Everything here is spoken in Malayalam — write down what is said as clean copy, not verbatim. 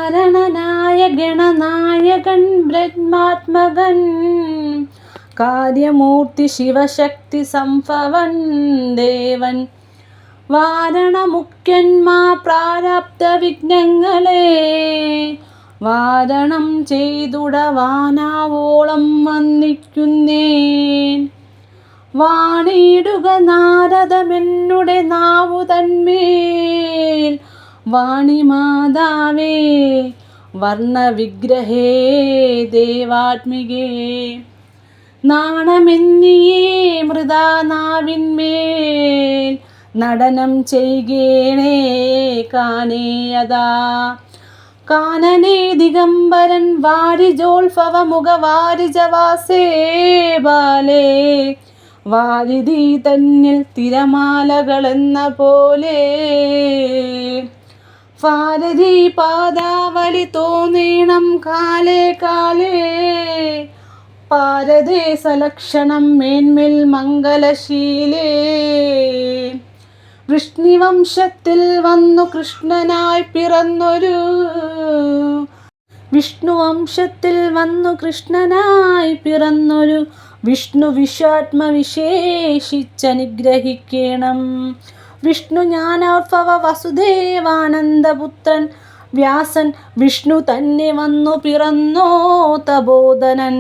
കാരണനായ ഗണനായകൻ ബ്രഹ്മാത്മകൻ കാര്യമൂർത്തി ശിവശക്തി സംഭവൻ ദേവൻ വാരണമുഖ്യന്മാർ പ്രാരബ്ധ വിഘ്നങ്ങളെ വാരണം ചെയ്തുടവാനാവോളം വന്ദിക്കുന്നേൻ. വാണിയിടുക നാരദമെന്നുടെ നാവു തന്മേൽ വാണിമാതാവേ വർണ്ണവിഗ്രഹേ ദേവാത്മികേ നാണമെന്നിയേ മൃദാ നാവിന്മേൽ നടനം ചെയ്കേണേ കാനേയതാ കാനനേ ദിഗംബരൻ വാരിജോത്ഭവമുഖ വാരിജവാസേ ബാലേ വാരിധി തന്നിൽ തിരമാലകളെന്ന പോലെ ഭാരതി പാദാവലി തോന്നീണം കാലേ കാലേ പാരദേശലക്ഷണം മേന്മേൽ മംഗലശീലേ വിഷ്ണുവംശത്തിൽ വന്നു കൃഷ്ണനായി പിറന്നൊരു വിഷ്ണു വിശ്വാത്മവിശേഷിച്ചനുഗ്രഹിക്കണം. വിഷ്ണു ജ്ഞാനോത്ഭവ വസുദേവാനന്ദപുത്രൻ വ്യാസൻ വിഷ്ണു തന്നെ വന്നു പിറന്നോ തപോധനൻ.